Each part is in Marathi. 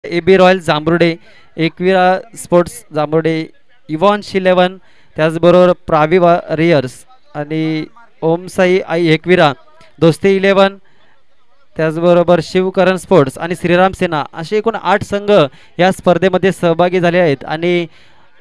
AB रॉयल जांभरुडे, एकविरा स्पोर्ट्स जांभरुडे, इव्हॉन्स 11, त्याचबरोबर प्रावी वॉरियर्स आणि ओमसाई आई एकविरा, दोस्ती 11, त्याचबरोबर शिवकरण स्पोर्ट्स आणि श्रीराम सेना असे एकूण 8 संघ या स्पर्धेमध्ये सहभागी झाले आहेत. आणि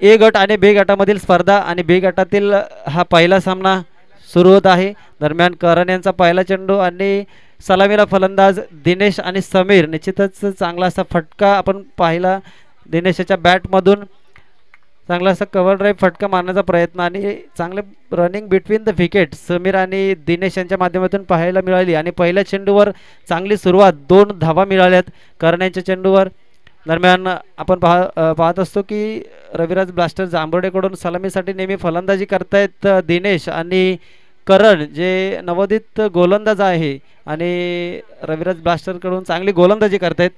ए गट आणि बी गटामधील स्पर्धा आणि बी गटातील हा पहिला सामना सुरू होत आहे. दरम्यान करण यांचा पहिला चेंडू आणि सलामीला फलंदाज दिनेश आणि समीर. निश्चितच चांगला असा फटका आपण पाहिला दिनेशच्या बॅटमधून, चांगला असा कव्हर ड्राईव्ह फटका मारण्याचा प्रयत्न आणि चांगले running between the wicket Sameer आणि दिनेश यांच्या माध्यमातून पाहायला मिळाली. आणि पहिल्या चेंडूवर चांगली सुरुवात, 2 धावा मिळाल्यात करण यांच्या चेंडूवर. दरम्यान आपण पाहत असतो की रविराज ब्लास्टर जांभर्डेकडून सलामीसाठी नेहमी फलंदाजी करतायत दिनेश आणि करण जे नवोदित गोलंदाज आहे आणि रविराज ब्लास्टरकडून चांगली गोलंदाजी करतायत.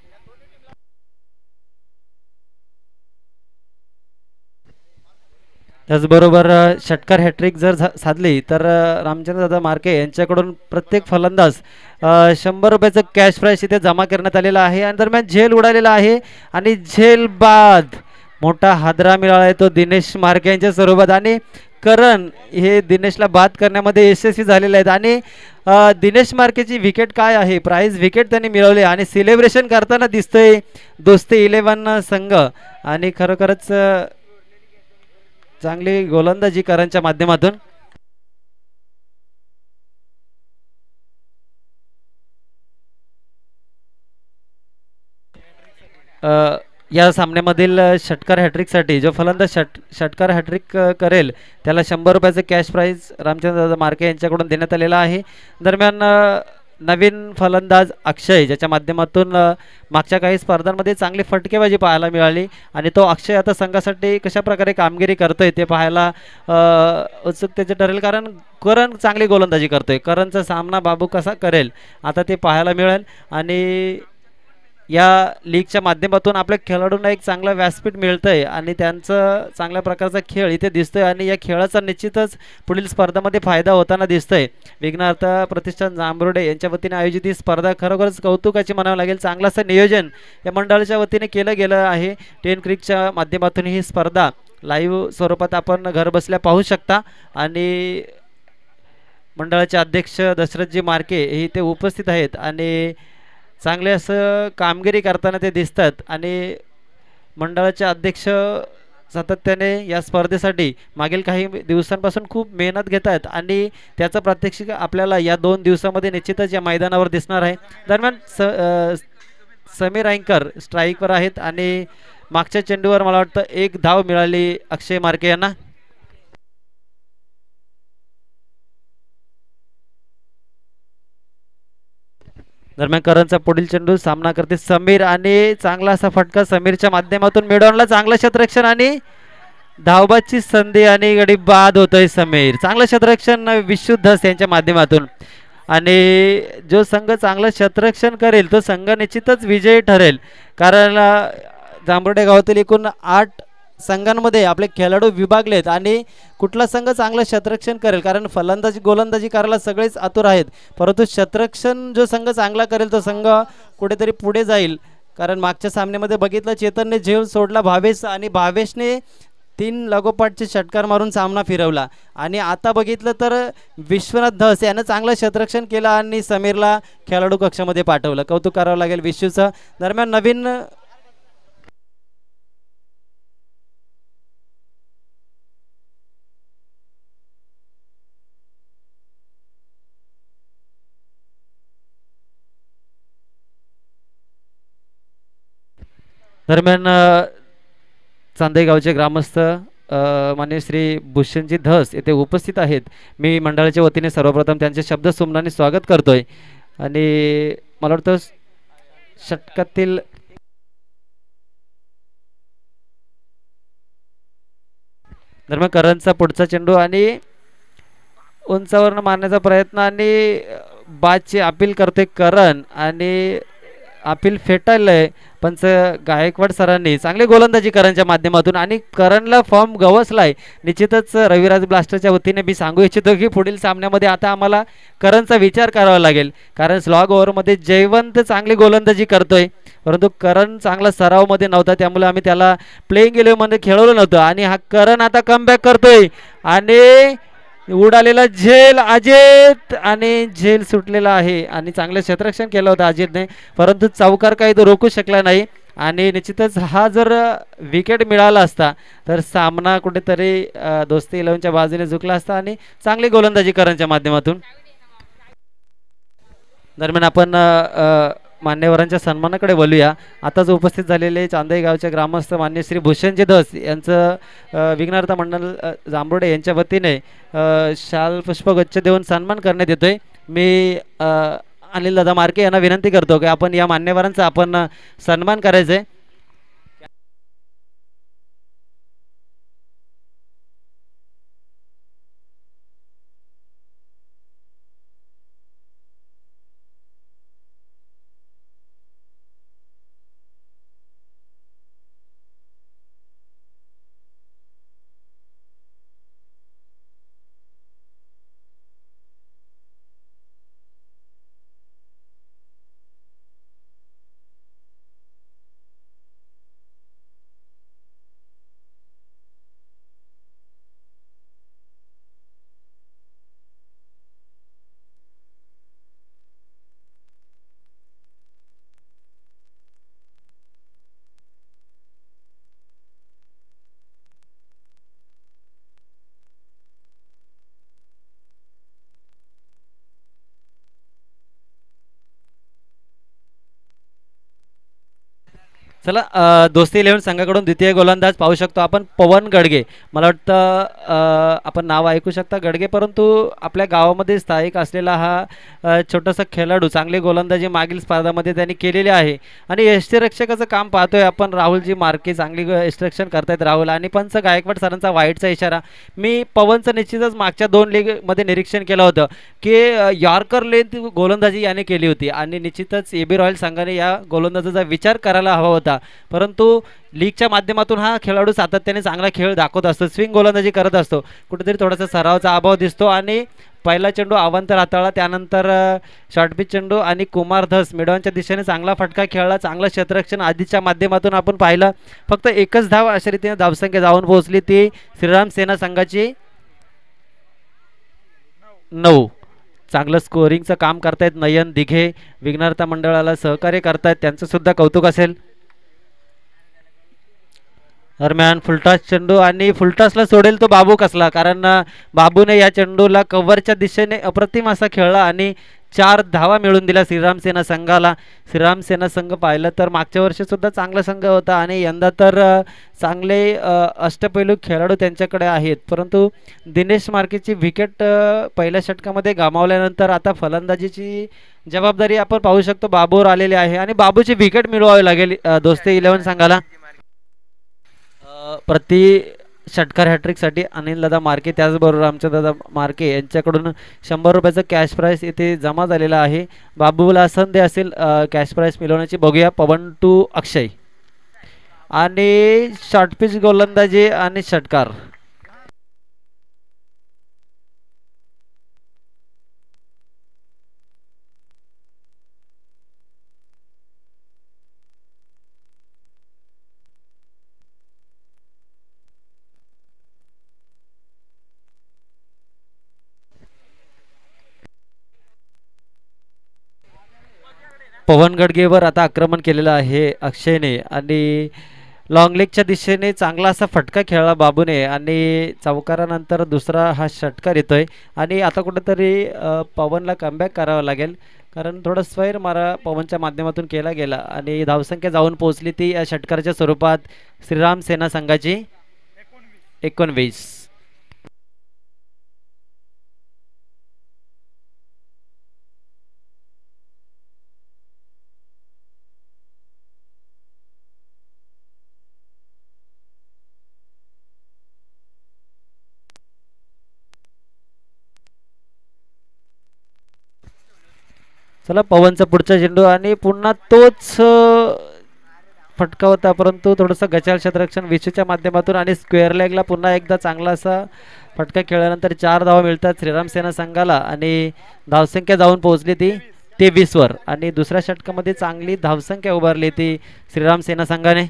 त्याचबरोबर षटकार हॅट्रिक जर साधली तर रामचंद्र दादा मार्के यांच्याकडून प्रत्येक फलंदाज 100 रुपयाचं कॅश प्राइस इथे जमा करण्यात आलेला आहे. आणि दरम्यान झेल उडालेला आहे आणि झेल बाद मोठा हादरा मिळाला आहे तो दिनेश मार्के यांच्या स्वरूपात. आणि करण हे दिनेशला बाद करण्यामध्ये यशस्वी झालेले आहेत. आणि दिनेश मार्केची विकेट काय आहे, प्राइज विकेट त्यांनी मिळवले आणि सेलिब्रेशन करताना दिसतंय दोस्ती 11 संघ. आणि खरोखरच चांगली गोलंदाजी करणच्या माध्यमातून. या सामन्यामधील षटकार हॅट्रिकसाठी जो फलंदाज षटकार हॅट्रिक करेल त्याला 100 रुपयाचं कॅश प्राइज रामचंद्र मार्के यांच्याकडून देण्यात आलेला आहे. दरम्यान नवीन फलंदाज अक्षय ज्याच्या माध्यमातून मागच्या काही स्पर्धांमध्ये चांगली फटकेबाजी पाहायला मिळाली आणि तो अक्षय आता संघासाठी कशा प्रकारे कामगिरी करतोय ते पाहायला उत्सुकतेचे ठरेल. कारण करण चांगली गोलंदाजी करतोय, करणचा सामना बाबू कसा करेल आता ते पाहायला मिळेल. आणि या लीगच्या माध्यमातून आपल्या खेळाडूंना एक चांगलं व्यासपीठ मिळतंय आणि त्यांचं चांगल्या प्रकारचा खेळ इथे दिसतोय आणि या खेळाचा निश्चितच पुढील स्पर्धामध्ये फायदा होताना दिसतोय. विघ्नहर्ता प्रतिष्ठान जांभरुडे यांच्या वतीने आयोजित ही स्पर्धा खरोखरच कौतुकाची म्हणावं लागेल. चांगलं असं नियोजन या मंडळाच्या वतीने केलं गेलं आहे. 10 क्रिकच्या माध्यमातून ही स्पर्धा लाईव्ह स्वरूपात आपण घरबसल्या पाहू शकता. आणि मंडळाचे अध्यक्ष दशरथजी मार्के हे इथे उपस्थित आहेत आणि चांगले असं कामगिरी करताना ते दिसतात. आणि मंडळाचे अध्यक्ष सातत्याने या स्पर्धेसाठी मागील काही दिवसांपासून खूप मेहनत घेत आहेत आणि त्याचं प्रात्यक्षिक आपल्याला या 2 दिवसामध्ये निश्चितच या मैदानावर दिसणार आहे. दरम्यान समीर अँकर स्ट्राईकवर आहेत आणि मागच्या चेंडूवर मला वाटतं 1 धाव मिळाली अक्षय मार्के यांना. दरम्यान करणचा पुढील चेंडू सामना करते समीर आणि चांगला असा फटका समीरच्या माध्यमातून मिडॉनला चांगलं क्षेत्ररक्षण आणि धावबाची संधी आणि गडी बाद होतोय समीर. चांगलं क्षेत्ररक्षण विशुद्ध यांच्या माध्यमातून. आणि जो संघ चांगलं क्षेत्ररक्षण करेल तो संघ निश्चितच विजयी ठरेल. कारण जांभरुडे गावातील एकूण 8 संघांमध्ये आपले खेळाडू विभागलेत आणि कुठला संघ चांगलं क्षेत्ररक्षण करेल, कारण फलंदाजी गोलंदाजी करायला सगळेच आतुर आहेत, परंतु क्षेत्ररक्षण जो संघ चांगला करेल तो संघ कुठेतरी पुढे जाईल. कारण मागच्या सामन्यामध्ये बघितलं चेतनने झेल सोडला भावेश आणि भावेशने 3 लगोपाठचे षटकार मारून सामना फिरवला. आणि आता बघितलं तर विश्वनाथ धस यानं चांगलं क्षेत्ररक्षण केलं आणि समीरला खेळाडू कक्षामध्ये पाठवलं. कौतुक करावं लागेल विश्वचं. दरम्यान नवीन दरम्यान चांदेगावचे ग्रामस्थ मान्य श्री भूषणजी धस येथे उपस्थित आहेत. मी मंडळाच्या वतीने सर्वप्रथम त्यांचे शब्द सुमनाने स्वागत करतोय. आणि मला वाटतं षटकातील दरम्यान करणचा पुढचा चेंडू आणि उंचावरनं मारण्याचा प्रयत्न आणि बादची अपील करते करण आणि अपील फेटाळलंय पंच गायकवाड सरांनी. चांगली गोलंदाजी करणच्या माध्यमातून आणि करणला फॉर्म गवसलाय. निश्चितच रविराज ब्लास्टरच्या वतीने मी सांगू इच्छितो की पुढील सामन्यामध्ये आता आम्हाला करणचा विचार करावा लागेल, कारण स्लॉग ओव्हरमध्ये जयवंत चांगली गोलंदाजी करतोय परंतु करण चांगला सरावमध्ये नव्हता, त्यामुळे आम्ही त्याला प्लेइंग इलेव्हनमध्ये खेळवलं नव्हतं. आणि हा करण आता कमबॅक करतोय आणि उडालेला झेल अजित, आणि झेल सुटलेला आहे आणि चांगलं क्षेत्ररक्षण केलं होतं अजितने, परंतु चौकार काही तो रोखू शकला नाही. आणि निश्चितच हा जर विकेट मिळाला असता तर सामना कुठेतरी दोस्ती 11च्या बाजूने झुकला असता आणि चांगली गोलंदाजी करणच्या माध्यमातून. दरम्यान आपण मान्यवरांच्या सन्मानाकडे बोलूया. आताच उपस्थित झालेले चांदई गावचे ग्रामस्थ मान्य श्री भूषणजी धस यांचं विघ्नार्थ मंडळ जांभोडे यांच्या वतीने शाल पुष्पगुच्छ देऊन सन्मान करण्यात येतोय. मी अनिल दादा मार्के यांना विनंती करतो की आपण या मान्यवरांचा आपण सन्मान करायचा आहे. चला दोस्ती 11 संघाकडून द्वितीय गोलंदाज पाहू शकतो आपण पवन गडगे. मला वाटतं आपण नाव ऐकू शकता गडगे, परंतु आपल्या गावामध्ये स्थायिक असलेला हा छोटासा खेळाडू चांगली गोलंदाजी मागील स्पर्धामध्ये त्यांनी केलेली आहे. आणि यष्टीरक्षकाचं काम पाहतोय आपण. राहुलजी मार्के चांगली यष्टीरक्षण करतायत राहुल, आणि पंच गायकवाड सरांचा वाईटचा इशारा. मी पवनचं निश्चितच मागच्या 2 लीगमध्ये निरीक्षण केलं होतं की यॉर्कर लेंथ गोलंदाजी याने केली होती आणि निश्चितच एबी रॉयल संघाने या गोलंदाजाचा विचार करायला हवा होता. परंतु लीगच्या माध्यमातून हा खेळाडू सातत्याने चांगला खेळ दाखवत असतो, स्विंग गोलंदाजी करत असतो. कुठेतरी थोडासा सरावाचा अभाव दिसतो आणि पहिला चेंडू अवांतर हाताळला, त्यानंतर शॉर्टपिच चेंडू आणि कुमार धस मिडवांच्या दिशेने चांगला फटका खेळला. चांगलं क्षेत्ररक्षण आधीच्या माध्यमातून आपण पाहिलं. फक्त एकच धाव अशा रीतीने धावसंख्या जाऊन पोहोचली, ती श्रीराम सेना संघाची 9. चांगलं स्कोरिंगचं काम करतायत नयन दिघे, विघ्नार्थ मंडळाला सहकार्य करतायत, त्यांचं सुद्धा कौतुक असेल. दरम्यान फुलटॉस चेंडू आणि फुलटॉसला सोडेल तो बाबू कसला, कारण बाबूने या चेंडूला कव्हरच्या दिशेने अप्रतिम असा खेळला आणि 4 धावा मिळून दिल्या श्रीराम सेना संघाला. श्रीराम सेना संघ पाहिलं तर मागच्या वर्षी सुद्धा चांगला संघ होता आणि यंदा तर चांगले अष्टपैलू खेळाडू त्यांच्याकडे आहेत. परंतु दिनेश मार्केची विकेट पहिल्या षटकामध्ये गमावल्यानंतर आता फलंदाजीची जबाबदारी आपण पाहू शकतो बाबूवर आलेली आहे आणि बाबूची विकेट मिळवावी लागेल दोस्ती 11 संघाला. प्रति षटकार हॅट्रिकसाठी अनिल दादा मार्के त्याचबरोबर आमच्या दादा मार्के यांच्याकडून 100 रुपयाचं कॅश प्राईज इथे जमा झालेला आहे. बाबूला संधी असेल कॅश प्राईज मिळवण्याची. बघूया पवन टू अक्षय आणि शॉर्टपिच गोलंदाजी आणि षटकार. पवन गडगेवर आता आक्रमण केलेलं आहे अक्षयने आणि लॉंग लेगच्या दिशेने चांगला असा फटका खेळला बाबूने आणि चौकारानंतर दुसरा हा षटकार येतोय आणि आता कुठेतरी पवनला कमबॅक करावं लागेल, कारण थोडा स्वैर मारा पवनच्या माध्यमातून केला गेला आणि धावसंख्या जाऊन पोहोचली ती या षटकाराच्या स्वरूपात श्रीराम सेना संघाची 19. चला पवनचा पुढचा चेंडू आणि पुन्हा तोच फटका होता, परंतु थोडंसं गचाल क्षेत्ररक्षण विशूच्या माध्यमातून आणि स्क्वेअर लेगला पुन्हा एकदा चांगला असा फटका खेळल्यानंतर 4 धावा मिळतात श्रीराम सेना संघाला आणि धावसंख्या जाऊन पोहोचली ती 23 वर आणि दुसऱ्या षटकामध्ये चांगली धावसंख्या उभारली ती श्रीराम सेना संघाने.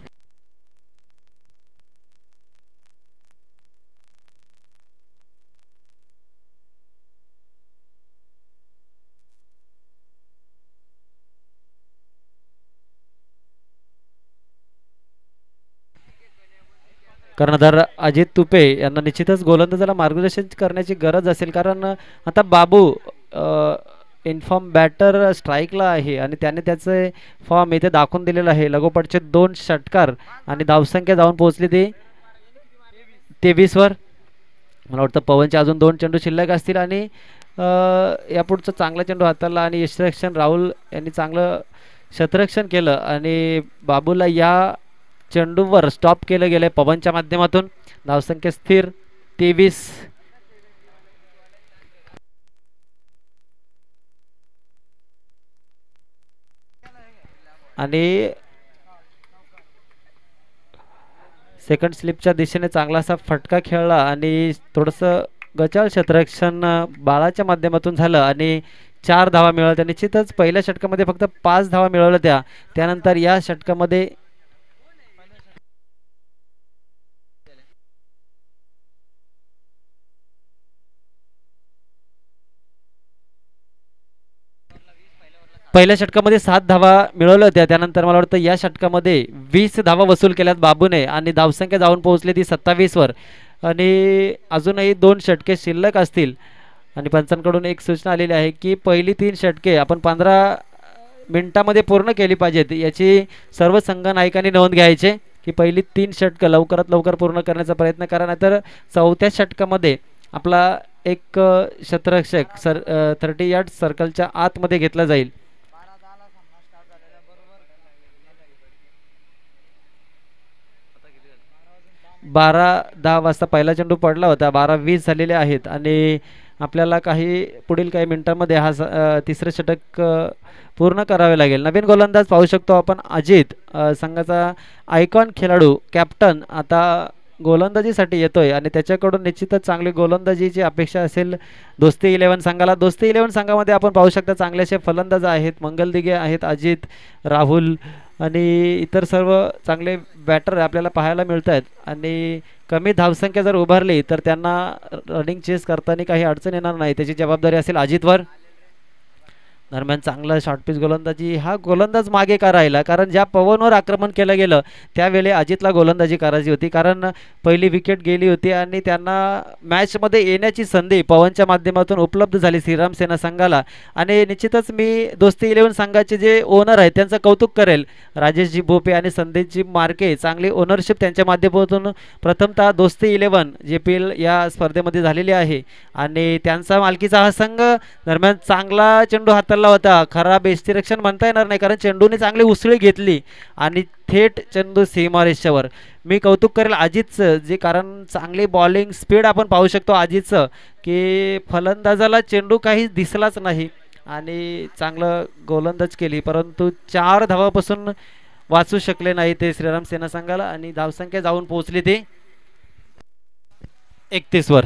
कर्णधार अजित तुपे यांना निश्चितच गोलंदाजाला मार्गदर्शन करण्याची गरज असेल, कारण आता बाबू इन्फॉर्म बॅटर स्ट्राईकला आहे आणि त्याने त्याचे फॉर्म इथे दाखवून दिलेला आहे. लगोपाठचे 2 षटकार आणि धावसंख्या जाऊन पोहोचली ती 23 वर. मला वाटतं पवनचे अजून 2 चेंडू शिल्लक असतील आणि यापुढचं चांगला चेंडू हाताळला आणि यशरक्षण राहुल यांनी चांगलं क्षेत्ररक्षण केलं आणि बाबूला या चेंडूवर स्टॉप केलं गेलंय पवनच्या माध्यमातून. धावसंख्या स्थिर 23. आणि सेकंड स्लिपच्या दिशेने चांगला असा फटका खेळला आणि थोडंसं गचाळ क्षेत्ररक्षण बाळाच्या माध्यमातून झालं आणि 4 धावा मिळवल्या. निश्चितच पहिल्या षटकामध्ये फक्त 5 धावा मिळवल्या त्यानंतर या षटकामध्ये पहिल्या षटकामध्ये 7 धावा मिळवल्या होत्या. त्यानंतर मला वाटतं या षटकामध्ये 20 धावा वसूल केल्यात बाबूने आणि धावसंख्या जाऊन पोहोचली ती 27 वर आणि अजूनही 2 षटके शिल्लक असतील आणि पंचांकडून एक सूचना आलेली आहे की पहिली 3 षटके आपण 15 मिनिटामध्ये पूर्ण केली पाहिजेत. याची सर्व संघ नायकांनी नोंद घ्यायचे की पहिली 3 षटकं लवकरात लवकर पूर्ण करण्याचा प्रयत्न करा, नाहीतर चौथ्या षटकामध्ये आपला एक क्षेत्ररक्षक 30 यार्ड सर्कलच्या आतमध्ये घेतला जाईल. 12:10 वाजता पहिला चेंडू पडला होता. 12:20 झालेले आहेत आणि आपल्याला पुढील काही मिनिटांमध्ये तिसरे षटक पूर्ण करावे लागेल. नवीन गोलंदाज पाहू शकतो आपण अजित, संघाचा आयकॉन खेळाडू, कॅप्टन आता गोलंदाजीसाठी येतोय आणि त्याच्याकडून निश्चितच चांगली गोलंदाजीची अपेक्षा असेल दोस्ती 11 संघाला. दोस्ती 11 संघामध्ये आपण पाहू शकता चांगले असे फलंदाज आहेत, मंगल दिघे आहेत, अजित, राहुल आणि इतर सर्व चांगले बॅटर आपल्याला पाहायला मिळत आहेत आणि कमी धावसंख्या जर उभारली तर त्यांना रनिंग चेस करताना काही अडचण येणार नाही, त्याची जबाबदारी असेल अजितवर. दरम्यान चांगला शॉर्टपिच गोलंदाजी, हा गोलंदाज मागे का राहिला, कारण ज्या पवनवर आक्रमण केलं गेलं त्यावेळी अजितला गोलंदाजी करायची होती, कारण पहिली विकेट गेली होती आणि त्यांना मॅचमध्ये येण्याची संधी पवनच्या माध्यमातून उपलब्ध झाली श्रीराम सेना संघाला. आणि निश्चितच मी दोस्ती 11 संघाचे जे ओनर आहेत त्यांचं कौतुक करेल, राजेशजी भोपे आणि संदेशजी मार्के. चांगली ओनरशिप त्यांच्या माध्यमातून प्रथमतः दोस्ती 11 JPL या स्पर्धेमध्ये झालेली आहे आणि त्यांचा मालकीचा हा संघ. दरम्यान चांगला चेंडू हाताला होता, खराब यष्टिरक्षण म्हणता येणार नाही कारण चेंडूने चांगली उसळी घेतली आणि थेट चेंडू सीमारेषेवर. मी कौतुक करेल अजितचं, जे कारण चांगली बॉलिंग स्पीड आपण पाहू शकतो अजितचं, की फलंदाजाला चेंडू काही दिसलाच नाही आणि चांगलं गोलंदाज केली, परंतु 4 धावापासून वाचू शकले नाही ते श्रीराम सेना संघाला आणि धावसंख्या जाऊन पोहोचली ती 31 वर.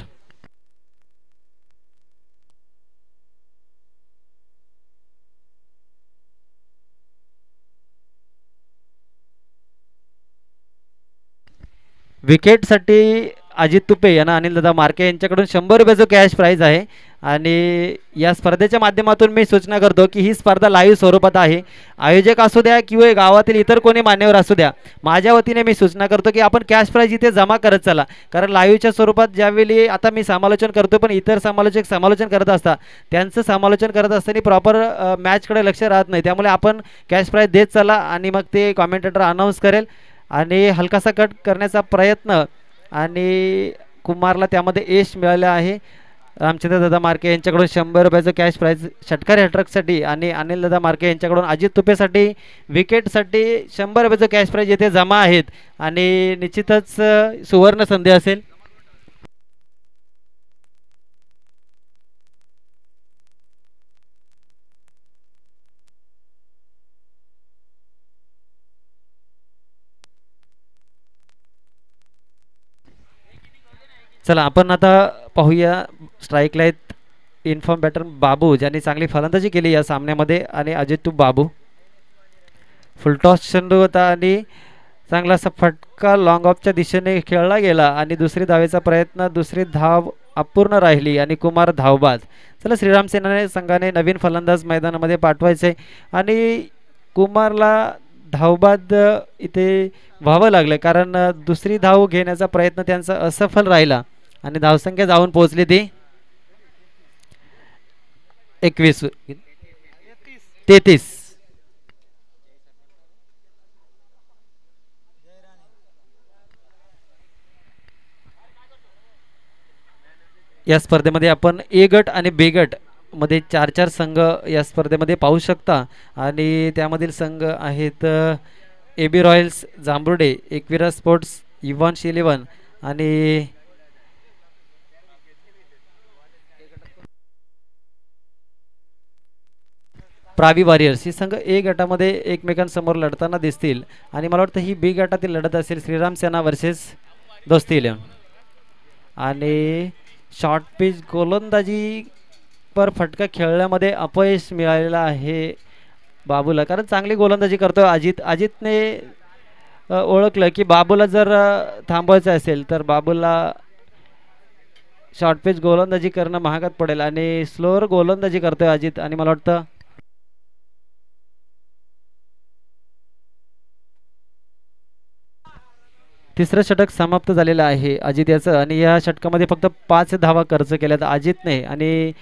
विकेटसाठी अजित तुपे यांना अनिलदादा मार्के यांच्याकडून 100 रुपयाचं कॅश प्राईज आहे आणि या स्पर्धेच्या माध्यमातून मी सूचना करतो की ही स्पर्धा लाईव्ह स्वरूपात आहे. आयोजक असू द्या किंवा गावातील इतर कोणी मान्यवर असू द्या, माझ्या वतीने मी सूचना करतो की आपण कॅश प्राईज इथे जमा करत चला, कारण लाईव्हच्या स्वरूपात ज्यावेळी आता मी समालोचन करतो पण इतर समालोचक समालोचन करत असतात, त्यांचं समालोचन करत असताना प्रॉपर मॅचकडे लक्ष राहत नाही, त्यामुळे आपण कॅश प्राईज देत चला आणि मग ते कॉमेंटेटर अनाऊन्स करेल आणि हलकासा कट करण्याचा प्रयत्न आणि कुमारला त्यामध्ये यश मिळाले आहे. रामचंद्र दादा मार्के यांच्याकडून 100 रुपयाचं कॅश प्राईज षटकार हॅट्रिकसाठी आणि अनिल दादा मार्के यांच्याकडून अजित तुपेसाठी विकेटसाठी 100 रुपयाचं कॅश प्राईज येथे जमा आहेत आणि निश्चितच सुवर्ण संधी असेल. चला आपण आता पाहूया स्ट्राईकला आहेत इन्फॉर्म बॅटर बाबू ज्यांनी चांगली फलंदाजी केली या सामन्यामध्ये आणि अजित तू बाबू फुलटॉस चेंडू होता आणि चांगला असा फटका लॉंग ऑफच्या दिशेने खेळला गेला आणि दुसरी धावेचा प्रयत्न दुसरी धाव अपूर्ण राहिली आणि कुमार धावबाद. चला श्रीराम सेनाने संघाने नवीन फलंदाज मैदानामध्ये पाठवायचे आणि कुमारला धावबाद इथे व्हावं लागलं कारण दुसरी धाव घेण्याचा प्रयत्न त्यांचा असफल राहिला आणि धावसंख्या जाऊन पोहोचली ती 33. या स्पर्धेमध्ये आपण ए गट आणि बी गट मध्ये 4 संघ या स्पर्धेमध्ये पाहू शकता आणि त्यामधील संघ आहेत A B royals Jambhrude, Ekvira sports, इव्हॉन्स 11 आणि प्रावी वॉरियर्स. ही संघ ए गटामध्ये एकमेकांसमोर लढताना दिसतील आणि मला वाटतं ही बी गटातील लढत असेल श्रीराम सेना वर्सेस दोस्ती 11 आणि शॉर्ट पिच गोलंदाजी पर फटका खेळण्यामध्ये अपयश मिळालेलं आहे बाबूला कारण चांगली गोलंदाजी करतोय अजितने ओळखलं की बाबूला जर थांबवायचं असेल तर बाबूला शॉर्ट पिच गोलंदाजी करणं महागात पडेल आणि स्लोअर गोलंदाजी करतोय अजित आणि मला वाटतं तिसरं षटक समाप्त झालेलं आहे अजित याचं आणि या षटकामध्ये फक्त 5 धावा खर्च केल्यात अजितने आणि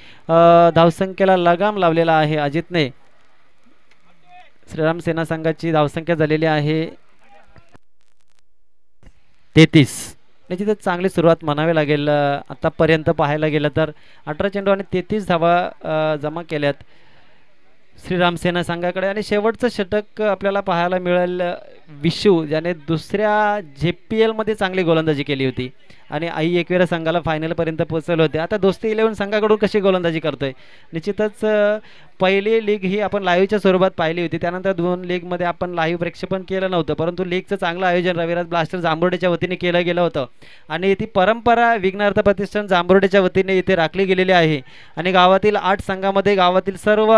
धावसंख्येला लगाम लावलेला आहे अजितने. श्रीराम सेना संघाची धावसंख्या झालेली आहे 33. याची तर चांगली सुरुवात म्हणावी लागेल आतापर्यंत पाहायला गेलं तर 18 चेंडू आणि 33 धावा जमा केल्यात श्रीराम सेना संघाकडे आणि शेवटचं षटक आपल्याला पाहायला मिळेल विशू ज्याने दुसऱ्या JPL मध्ये चांगली गोलंदाजी केली होती आणि आई एकविरा संघाला फायनलपर्यंत पोहोचवले होते. आता दोस्ती 11 संघाकडून कशी गोलंदाजी करतोय निश्चितच पहिली लीग ही आपण लाईव्हच्या स्वरूपात पाहिली होती त्यानंतर 2 लीगमध्ये आपण लाईव्ह प्रक्षेपण केलं नव्हतं परंतु लीगचं चांगलं आयोजन रविराज ब्लास्टर जांभरुडेच्या वतीने केलं गेलं होतं आणि ती परंपरा विघ्नार्थ प्रतिष्ठान जांभरुडेच्या वतीने इथे राखली गेलेली आहे आणि गावातील 8 संघामध्ये गावातील सर्व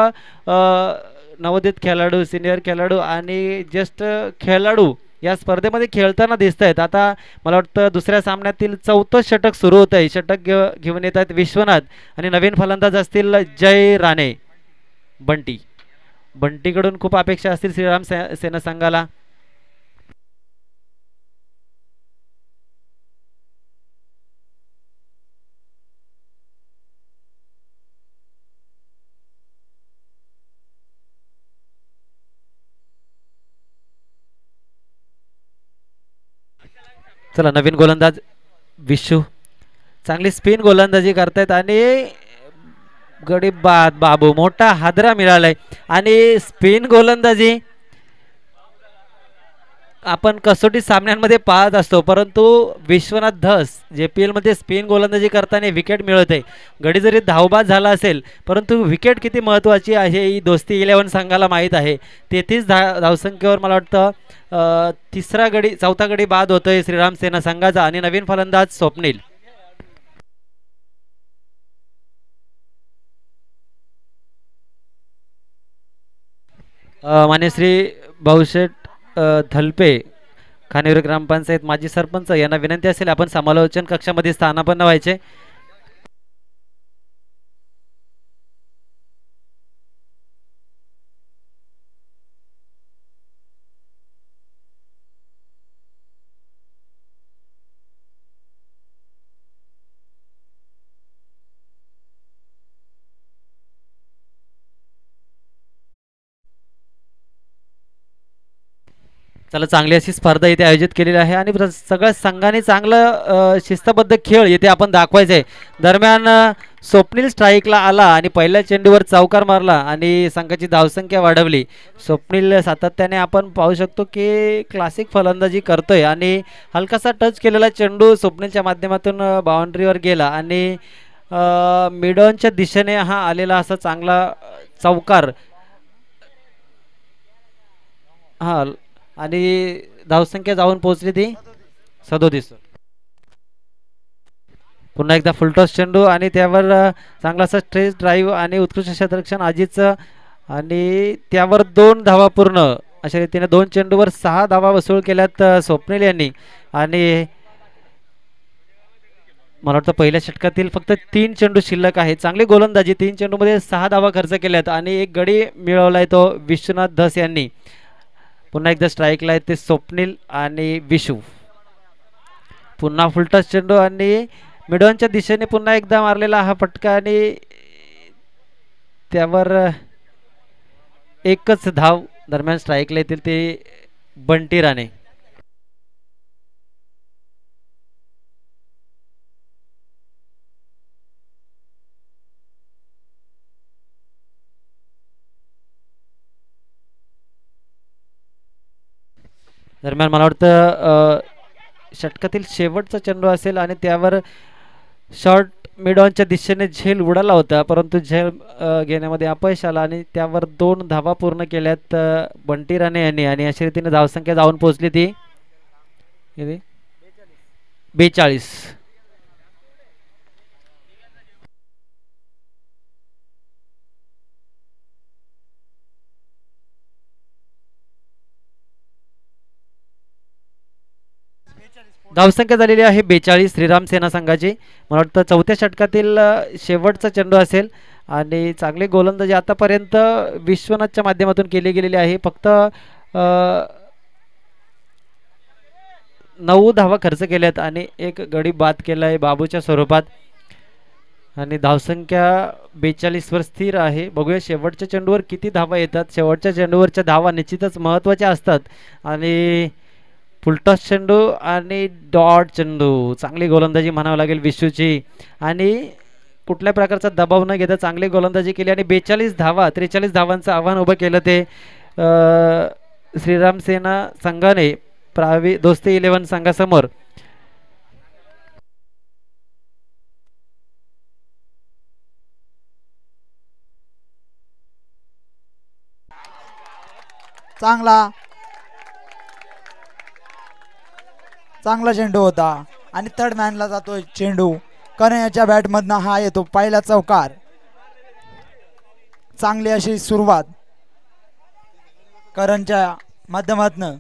नवोदित खेळाडू सिनियर खेळाडू आणि ज्येष्ठ खेळाडू या स्पर्धेमध्ये खेळताना दिसत आहेत. आता मला वाटतं दुसऱ्या सामन्यातील 4थं षटक सुरू होत आहे. षटक घेऊन येत आहेत विश्वनाथ आणि नवीन फलंदाज असतील जय राणे. बंटीकडून खूप अपेक्षा असतील श्रीराम सेना संघाला. चला नवीन गोलंदाज विशू चांगली स्पिन गोलंदाजी करतायत आणि गडी बाद बाबू मोठा हादरा मिळालाय आणि स्पिन गोलंदाजी आपण कसोटी सामन्यांमध्ये पाहत असतो परंतु विश्वनाथ धस JPL मध्ये स्पिन गोलंदाजी करताना विकेट मिळत आहे. गडी जरी धावबाद झाला असेल परंतु विकेट किती महत्त्वाची आहे ही दोस्ती 11 संघाला माहीत आहे. 33 धावसंख्येवर मला वाटतं चौथा गडी बाद होतोय श्रीराम सेना संघाचा आणि नवीन फलंदाज स्वप्नील. मान्यश्री भाऊशेठ धलपे खानेर ग्रामपंचायत माजी सरपंच यांना विनंती असेल आपण समालोचन कक्षामध्ये स्थानापन्न व्हायचे. चला चांगली अशी स्पर्धा इथे आयोजित केलेली आहे आणि सगळ्या संघाने चांगलं शिस्तबद्ध खेळ इथे आपण दाखवायचं आहे. दरम्यान स्वप्नील स्ट्राईकला आला आणि पहिल्या चेंडूवर चौकार मारला आणि संघाची धावसंख्या वाढवली. स्वप्नील सातत्याने आपण पाहू शकतो की क्लासिक फलंदाजी करतोय आणि हलकासा टच केलेला चेंडू स्वप्नीलच्या माध्यमातून बाउंड्रीवर गेला आणि मिडॉनच्या दिशेने हा आलेला असा चांगला चौकार हा आणि धावसंख्या जाऊन पोहोचली ती 37. पुन्हा एकदा फुलटॉस चेंडू आणि त्यावर चांगला असा स्ट्रेच ड्राईव्ह आणि उत्कृष्ट क्षेत्ररक्षण अजितचं आणि त्यावर 2 धावा पूर्ण. अशा रीतीने 2 चेंडूवर 6 धावा वसूल केल्यात स्वप्नील यांनी. आणि मला वाटतं पहिल्या षटकातील फक्त 3 चेंडू शिल्लक आहे. चांगली गोलंदाजी, 3 चेंडूमध्ये 6 धावा खर्च केल्यात आणि एक गडी मिळवलाय तो विश्वनाथ धस यांनी. पुन्हा एकदा स्ट्राईकला आहे ते स्वप्नील आणि विशू. पुन्हा फुलटॉस चेंडू आणि मिडॉनच्या दिशेने पुन्हा एकदा मारलेला हा फटका आणि त्यावर एकच धाव. दरम्यान स्ट्राईकला येतील ते बंटी राणे. दरम्यान मला वाटतं षटकातील शेवटचा चेंडू असेल आणि त्यावर शॉर्ट मिडॉनच्या दिशेने झेल उडाला होता, परंतु झेल घेण्यामध्ये अपयश आला आणि त्यावर 2 धावा पूर्ण केल्यात बंटी राणे यांनी. आणि अशा रीतीने धावसंख्या जाऊन पोहोचली ती 42. धावसंख्या झालेली आहे 42 श्रीराम सेना संघाची. मला वाटतं चौथ्या षटकातील शेवटचा चेंडू असेल आणि चांगली गोलंदाजी आतापर्यंत विश्वनाथच्या माध्यमातून केली गेलेली आहे. फक्त 9 धावा खर्च केल्यात आणि एक गडी बाद केला आहे बाबूच्या स्वरूपात. आणि धावसंख्या 42 वर स्थिर आहे. बघूया शेवटच्या चेंडूवर किती धावा येतात. शेवटच्या चेंडूवरच्या धावा निश्चितच महत्त्वाच्या असतात. आणि फुलटॉस चेंडू आणि डॉट चेंडू, चांगली गोलंदाजी म्हणावं लागेल विशूची. आणि कुठल्या प्रकारचा दबाव न घेता चांगली गोलंदाजी केली आणि 43 धावांचं आव्हान उभं केलं ते श्रीराम सेना संघाने दोस्ती 11 संघासमोर. चांगला चेंडू होता आणि थर्ड मॅनला जातोय चेंडू. कन्हैयाच्या बॅटमधनं हा येतो पहिला चौकार. चांगली अशी सुरुवात करणच्या माध्यमातनं.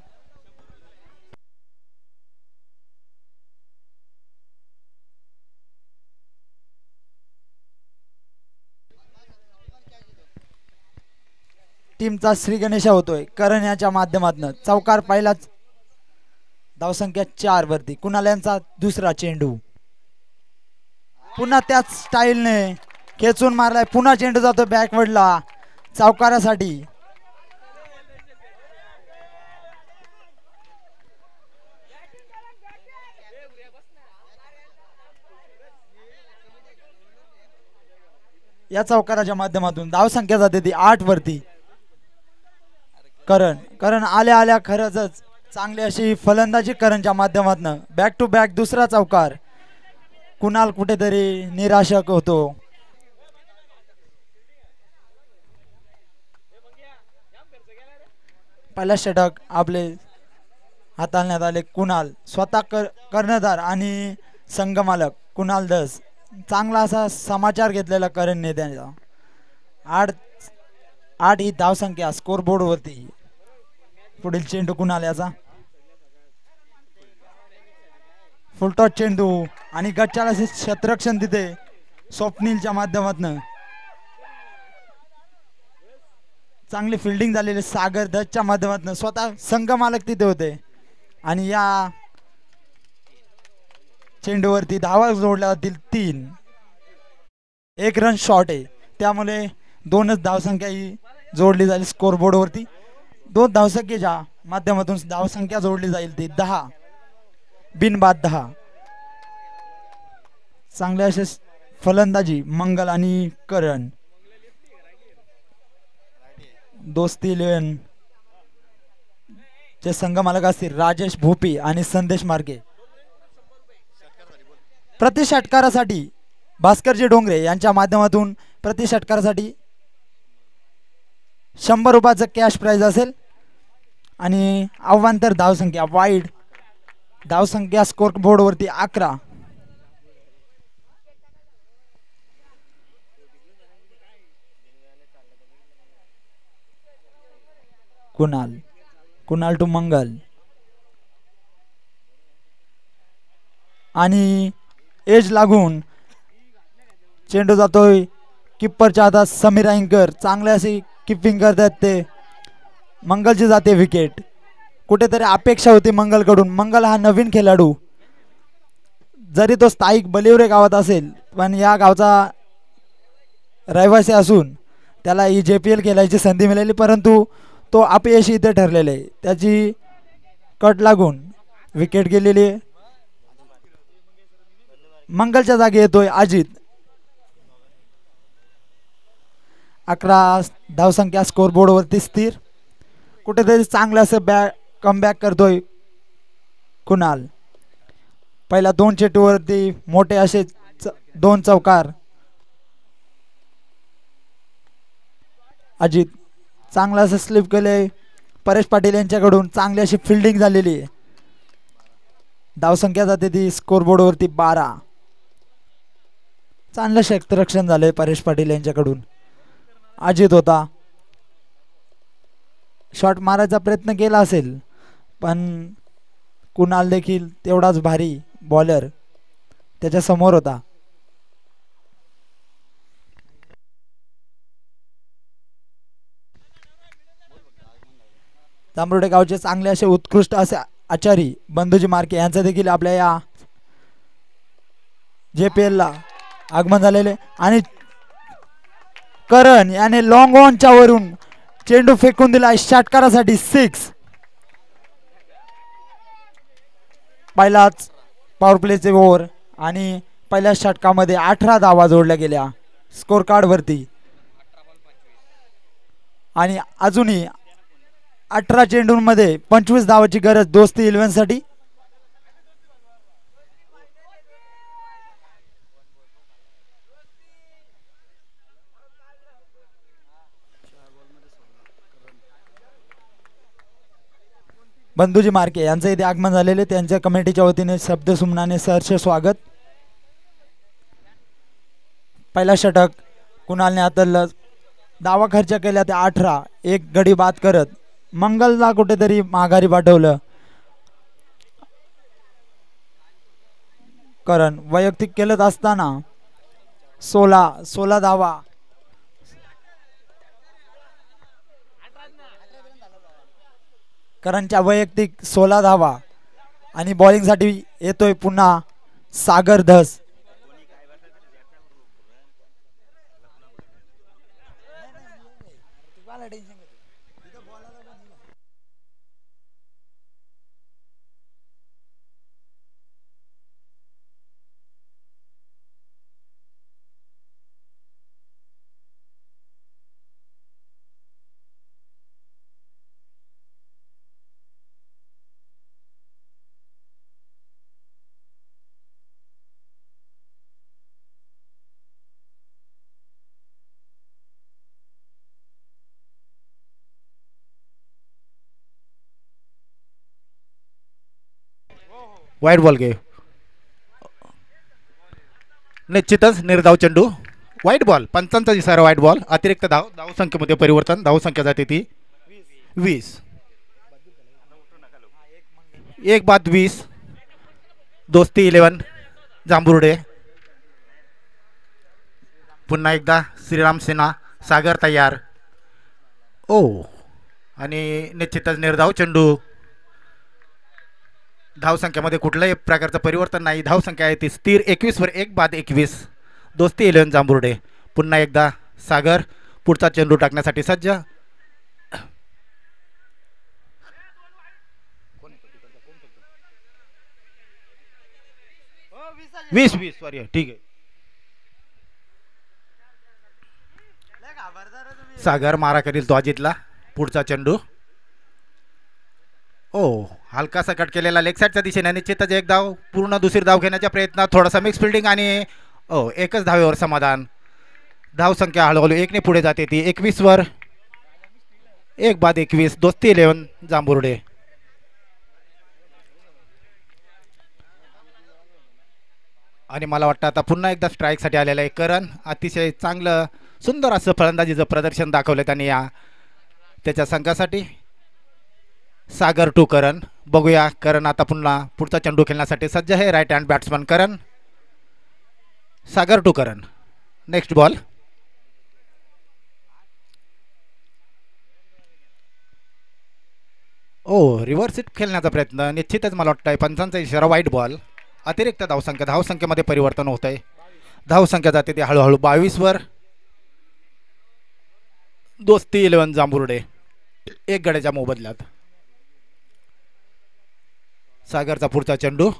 टीमचा श्री गणेशा होतोय करण याच्या माध्यमातनं. चौकार पहिलाच. धावसंख्या 4 वरती. कुणाल यांचा दुसरा चेंडू. पुन्हा त्याच स्टाईलने खेचून मारलाय. पुन्हा चेंडू जातो बॅकवर्डला चौकारासाठी. या चौकाराच्या माध्यमातून धावसंख्या जाते ती 8 वरती. करण आल्या खरंच चांगली अशी फलंदाजी करणच्या माध्यमातून. बॅक टू बॅक दुसरा चौकार. कुणाल कुठेतरी निराशक होतो. पहिला षटक आपले हाताळण्यात आले. कुणाल स्वतः कर्णधार आणि संघमालक कुणाल धस. चांगला असा समाचार घेतलेला करणने त्यांचा. 8 ही धावसंख्या स्कोरबोर्ड वरती. पुढील चेंडू कुणाल याचा. फुलटॉस चेंडू आणि गच्चाला क्षेत्ररक्षण तिथे स्वप्नीलच्या माध्यमातून. चांगली फिल्डिंग झालेली सागर दत्तच्या माध्यमातून. स्वतः संघ मालक तिथे होते आणि या चेंडूवरती धावा जोडल्या जातील 3. 1 रन शॉर्ट आहे त्यामुळे 2च धावसंख्या ही जोडली जाईल स्कोरबोर्ड वरती. 2 धावसंख्येच्या माध्यमातून धावसंख्या जोडली जाईल ती 10. बिनबाद 10. चांगले असे फलंदाजी मंगल आणि करण. दोस्ती 11 चे संघ मालक असतील राजेश भोपी आणि संदेश मार्गे. प्रति षटकारासाठी भास्करजी डोंगरे यांच्या माध्यमातून प्रति षटकारासाठी 100 रुपयाचं कॅश प्राइज असेल. आणि अवांतर धावसंख्या वाईड धावसंख्या स्कोर बोर्ड वरती 11. कुणाल, कुणाल टू मंगल आणि एज लागून चेंडू जातोय किप्परच्या हातात. समीर अयंकर चांगले अशी किपिंग करतात ते. मंगलची जाते विकेट. कुठेतरी अपेक्षा होती मंगलकडून. मंगल हा नवीन खेळाडू, जरी तो स्थायिक बलिवरे गावात असेल पण या गावचा रहिवासी असून त्याला ही JPL खेळायची संधी मिळाली, परंतु तो अपयशी इथे ठरलेले आहे. त्याची कट लागून विकेट गेलेली आहे. मंगलच्या जागी येतोय अजित. 11 धावसंख्या स्कोर बोर्डवरती स्थिर. कुठेतरी चांगलं असं कमबॅक करतोय कुणाल. पहिल्या 2 चेंडूवरती मोठे असे 2 चौकार. अजित चांगलं असं स्लिप केले. परेश पाटील यांच्याकडून चांगली अशी फिल्डिंग झालेली आहे. धावसंख्या जाते ती स्कोर बोर्डवरती 12. चांगलं क्षेत्ररक्षण झालंय परेश पाटील यांच्याकडून. अजित होता, शॉट मारायचा प्रयत्न केला असेल पण कुणाल देखील तेवढाच भारी बॉलर त्याच्या समोर होता. जांभरुडे गावचे चांगले असे उत्कृष्ट असे आचारी बंधूजी मार्के यांचं देखील आपल्या या JPL ला आगमन झालेले. आणि करण याने लॉंग ऑनच्या वरून चेंडू फेकून दिला षटकारासाठी 6. पहिलाच पॉवर प्लेचे ओव्हर आणि पहिल्या षटकामध्ये 18 धावा जोडल्या गेल्या स्कोर कार्ड वरती. आणि अजूनही 18 चेंडूंमध्ये 25 धावाची गरज दोस्ती 11 साठी. बंधूजी मार्के यांचं इथे आगमन झालेले. त्यांच्या कमिटीच्या वतीने शब्दसुमनाने सहर्ष स्वागत. पहिला षटक कुणालने हाताळलं. धावा खर्च केल्या त्या 18. एक गडी बाद करत मंगलला कुठेतरी माघारी पाठवलं. करण वैयक्तिक केलत असताना 16 धावा. करणच्या वैयक्तिक 16 धावा. आणि बॉलिंग साठी येतोय पुन्हा सागर धस. वाईट बॉल घे. निश्चितच निर्धाव चेंडू. वाईट बॉल. पंचांचा इशारा वाईट बॉल. अतिरिक्त धाव. धावसंख्येमध्ये परिवर्तन. धावसंख्या जाते ती 20. 1 बाद 20. दोस्ती 11 जांभुर्डे. पुन्हा एकदा श्रीराम सेना सागर तयार. ओ आणि निश्चितच निर्धाव चेंडू. धावसंख्येमध्ये कुठल्याही प्रकारचं परिवर्तन नाही. धावसंख्या आहे ती स्थिर 21 वर 1 बाद 21. दोस्ती 11 जांभुर्डे. पुन्हा एकदा सागर पुढचा चेंडू टाकण्यासाठी सज्ज. 20 सॉरी ठीक आहे. सागर मारा करील तो अजितला. पुढचा चेंडू. ओ हलकासा कट केलेला लेग साईडच्या दिशेने. निश्चितच एक धाव. पूर्ण दुसरी धाव घेण्याच्या प्रयत्नात थोडासा मिक्स फिल्डिंग आणि एकच धावेवर समाधान. धावसंख्या हळूहळू 1 ने पुढे जाते ती 21 वर 1 बाद 21. दोस्ती 11 जांभुर्डे. आणि मला वाटतं आता पुन्हा एकदा स्ट्राईक साठी आलेला आहे करण. अतिशय चांगलं सुंदर असं फलंदाजीचं प्रदर्शन दाखवलं त्यांनी या त्याच्या संघासाठी. सागर टू करण. बघूया करण आता पुन्हा पुढचा चेंडू खेळण्यासाठी सज्ज आहे. Right hand batsman Karan. Sagar to Karan. Next ball. Oh reverse hit खेळण्याचा प्रयत्न. निश्चितच मला वाटतंय पंचांचा इशारा वाईट बॉल. अतिरिक्त धावसंख्या. धावसंख्येमध्ये परिवर्तन होत आहे. धावसंख्या जाते ती हळूहळू 22 वर. दोस्ती 11 जांभुर्डे एक गड्याच्या मोबदल्यात. सागरचा पुढचा चेंडू.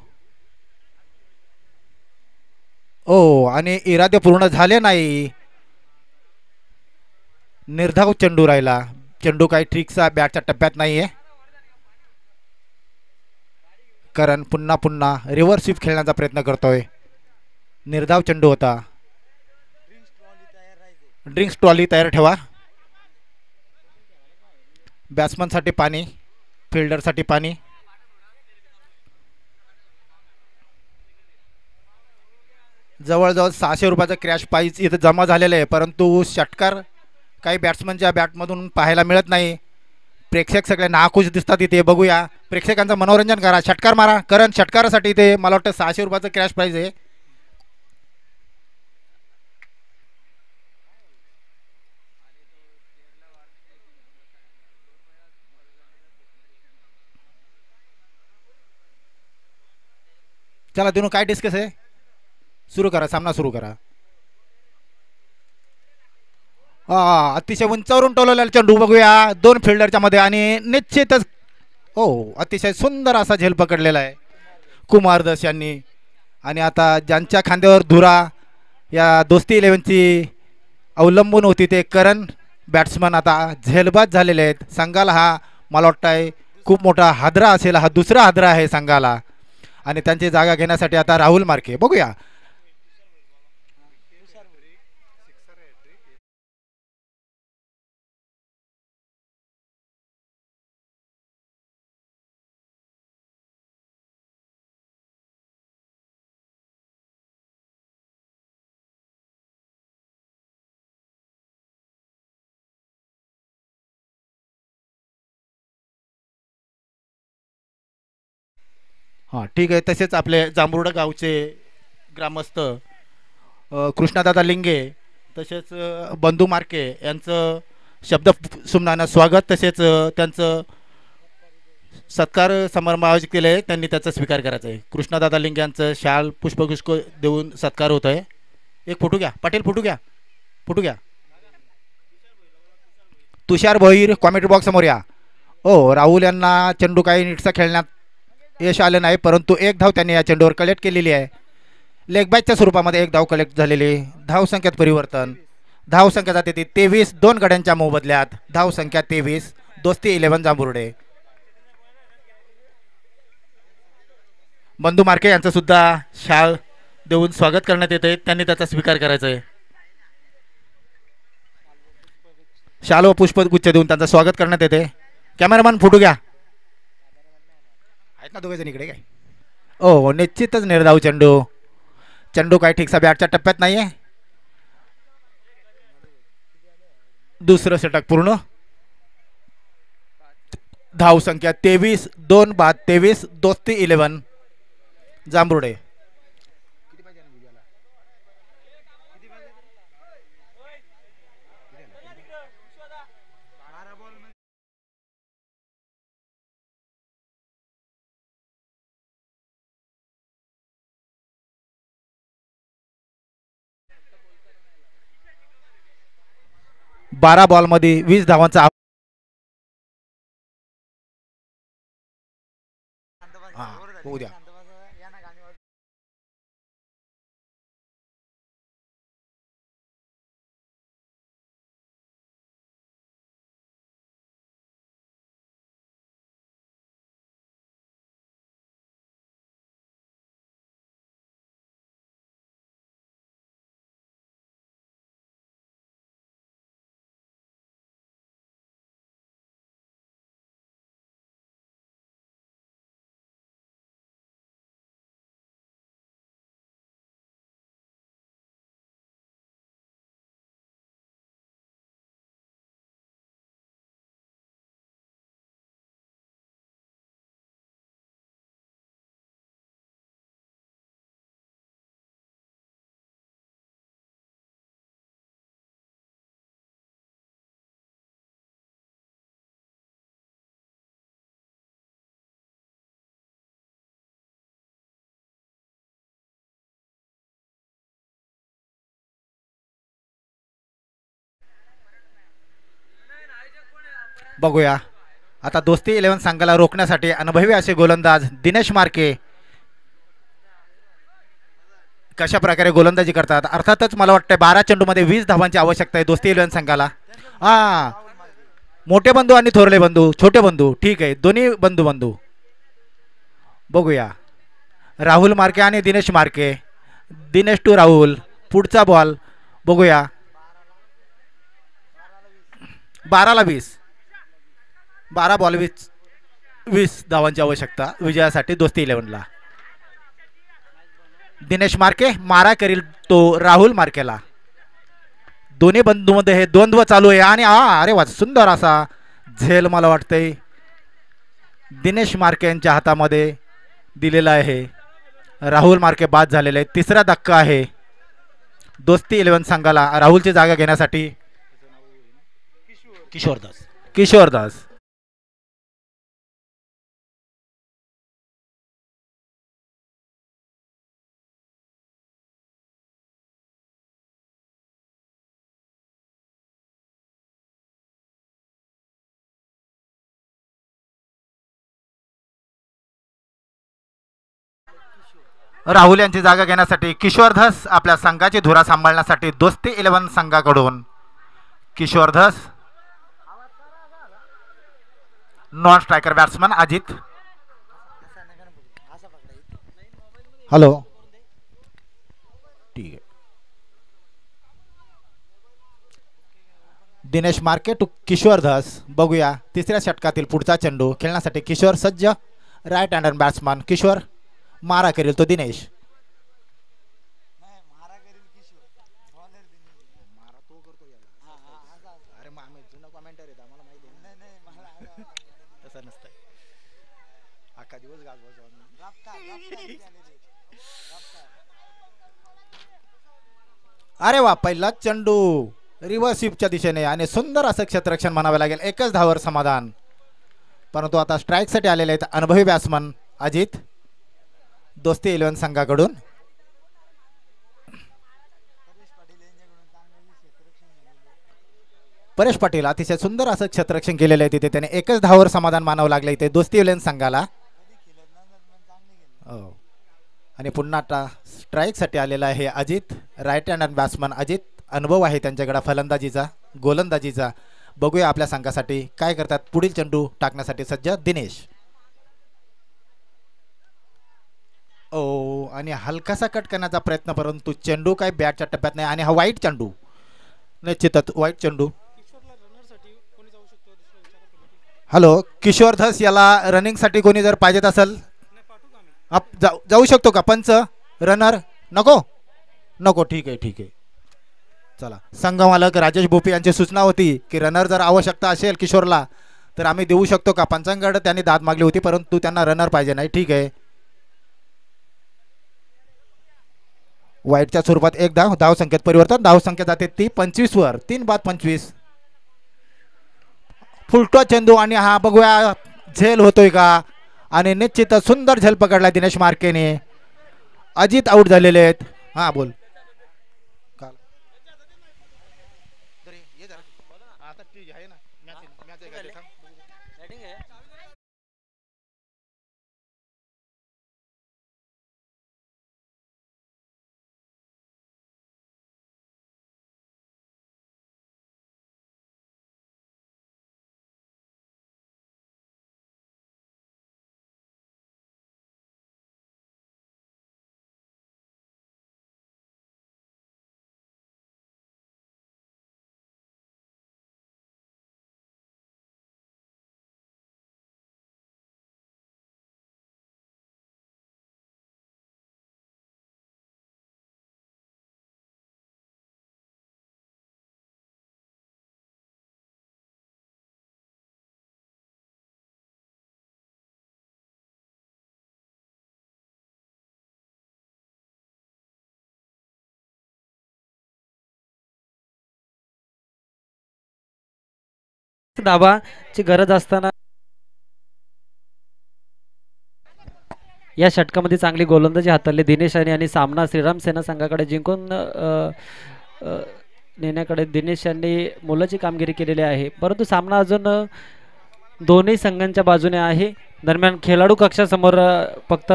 ओ आणि इरादे पूर्ण झाले नाही. निर्धाव चेंडू राहिला. चेंडू काही ट्रिकचा बॅटच्या टप्प्यात नाहीये. कारण पुन्हा पुन्हा रिव्हर्स स्वीप खेळण्याचा प्रयत्न करतोय. निर्धाव चेंडू होता. ड्रिंक्स ट्रॉली तयार ठेवा. बॅट्समनसाठी पाणी, फिल्डरसाठी पाणी. जवळजवळ 600 रुपयाचं क्रॅश प्राईज इथं जमा झालेलं आहे, परंतु षटकार काही बॅट्समनच्या बॅटमधून पाहायला मिळत नाही. प्रेक्षक सगळे नाखुश दिसतात इथे. बघूया, प्रेक्षकांचं मनोरंजन करा, षटकार मारा. कारण षटकारासाठी इथे मला वाटतं 600 रुपयाचं क्रॅश प्राईज आहे. चला दिनू, काय डिस्कस आहे? सुरू करा, सामना सुरू करा. अतिशय उंचावरून टोलवलेला चेंडू. बघूया दोन फिल्डरच्या मध्ये आणि निश्चितच अतिशय सुंदर असा झेल पकडलेला आहे कुमार दस यांनी. आणि आता ज्यांच्या खांद्यावर धुरा या दोस्ती 11ची अवलंबून होती ते करण बॅट्समन आता झेलबाद झालेले आहेत. संघाला हा मला वाटतंय खूप मोठा हादरा असेल. हा दुसरा हादरा आहे संघाला. आणि त्यांची जागा घेण्यासाठी आता राहुल मार्के. बघूया. हां ठीक आहे. तसेच आपले जांभुर्डा गावचे ग्रामस्थ कृष्णादादा लिंगे तसेच बंधू मार्के यांचं शब्द सुमनानं स्वागत, तसेच त्यांचं सत्कार समारंभ आयोजित केले आहे. त्यांनी त्याचा स्वीकार करायचा आहे. कृष्णादादा लिंगे यांचं शाल पुष्पगुच्छ देऊन सत्कार होत आहे. एक फोटो घ्या पाटील, फोटो घ्या, फोटो घ्या. तुषार भोईर कॉमेंट्री बॉक्स समोर या. राहुल यांना चेंडू काही नीटसा खेळण्यात यश आलं नाही, परंतु एक धाव त्यांनी या चेंडूवर कलेक्ट केलेली आहे. लेग बॅकच्या स्वरूपामध्ये एक धाव कलेक्ट झालेली. धावसंख्येत परिवर्तन. धावसंख्या जाते ती 23 दोन गड्यांच्या मोबदल्यात. धावसंख्या 23. दोस्ती 11 जांभुर्डे. बंधू मार्के यांचं सुद्धा शाल देऊन स्वागत करण्यात येते. त्यांनी त्याचा स्वीकार करायचा आहे. शाल व पुष्पगुच्छ देऊन त्यांचं स्वागत करण्यात येते. कॅमेरामॅन फोटो घ्या. आहेत ना दोघे जण इकडे काय? निश्चितच निर्धाव चेंडू. चेंडू काही ठीकसा बॅटच्या टप्प्यात नाहीये. दुसरं षटक पूर्ण. धावसंख्या 23 2 बाद 23. दोस्ती 11 जांभुर्डे. बारा बॉल मध्ये 20 धावांचा. होऊ द्या. बघूया आता दोस्ती 11 संघाला रोखण्यासाठी अनुभवी असे गोलंदाज दिनेश मार्के कशा प्रकारे गोलंदाजी करतात. अर्थातच मला वाटतं 12 चेंडूमध्ये 20 धावांची आवश्यकता आहे दोस्ती 11 संघाला. मोठे बंधू आणि थोरले बंधू, छोटे बंधू, ठीक आहे, दोन्ही बंधू बघूया. राहुल मार्के आणि दिनेश मार्के. दिनेश टू राहुल. पुढचा बॉल बघूया. 12ला 20. 12 बॉल 20 धावांची आवश्यकता विजयासाठी दोस्ती 11ला. दिनेश मार्के मारा करील तो राहुल मार्केला. दोन्ही बंधूमध्ये हे द्वंद्व चालू आहे आणि अरे वा सुंदर असा झेल मला वाटतंय दिनेश मार्के यांच्या हातामध्ये दिलेला आहे. राहुल मार्के बाद झालेले आहे. तिसरा धक्का आहे दोस्ती 11 संघाला राहुलची जागा घेण्यासाठी. किशोरदास राहुल यांची जागा घेण्यासाठी किशोरदास आपल्या संघाची धुरा सांभाळण्यासाठी दोस्ती 11 संघाकडून Kishordas. Non striker batsman Ajit. Hello ठीक आहे. दिनेश मार्के टू किशोरदास. बघूया तिसऱ्या षटकातील पुढचा चेंडू खेळण्यासाठी किशोर सज्ज. Right hander batsman Kishor. मारा करेल तो दिनेश. अरे वा पहिला चेंडू रिव्हर्स स्वीपच्या दिशेने आणि सुंदर असं क्षेत्ररक्षण म्हणावे लागेल. एकच धावावर समाधान. परंतु आता स्ट्राईक साठी आलेले आहेत अनुभवी बॅट्समन अजित दोस्ती 11 संघाकडून. परेश पाटील अतिशय सुंदर असं क्षेत्ररक्षण केलेलं आहे तिथे. त्याने एकच धावावर समाधान मानावं लागलं इथे दोस्ती 11 संघाला. आणि पुन्हा आता स्ट्राईक साठी आलेला आहे Ajit. Right hand batsman Ajit. अनुभव आहे त्यांच्याकडे फलंदाजीचा गोलंदाजीचा. बघूया आपल्या संघासाठी काय करतात. पुढील चेंडू टाकण्यासाठी सज्ज दिनेश. आणि हलकासा कट करण्याचा प्रयत्न परंतु चेंडू काय बॅटच्या टप्प्यात नाही आणि हा वाईट चेंडू. निश्चितच वाईट चेंडू. हॅलो किशोरदास याला रनिंग साठी कोणी जर पाहिजेत असेल जाऊ शकतो का पंच. रनर नको ठीक आहे चला. संघ मालक राजेश भोपे यांची सूचना होती की रनर जर आवश्यकता असेल किशोरला तर आम्ही देऊ शकतो का. पंचांकडे त्यांनी दाद मागली होती परंतु त्यांना रनर पाहिजे नाही. ठीक आहे. वाईटच्या स्वरूपात एक धाव संख्येत परिवर्तन. धाव संख्या जाते ती 25 वर. 3 बाद 25. फुलटो चेंडू आणि हा बघूया झेल होतोय का. आणि निश्चितच सुंदर झेल पकडला दिनेश मार्केने. अजित आउट झालेले आहेत. हा बोल. धाबाची गरज असताना या षटकामध्ये चांगली गोलंदाजी हाताळली दिनेश आणि सामना श्रीराम सेना संघाकडे जिंकून नेण्याकडे दिनेश यांनी मोलाची कामगिरी केलेली आहे. परंतु सामना अजून दोन्ही संघांच्या बाजूने आहे. दरम्यान खेळाडू कक्षासमोर फक्त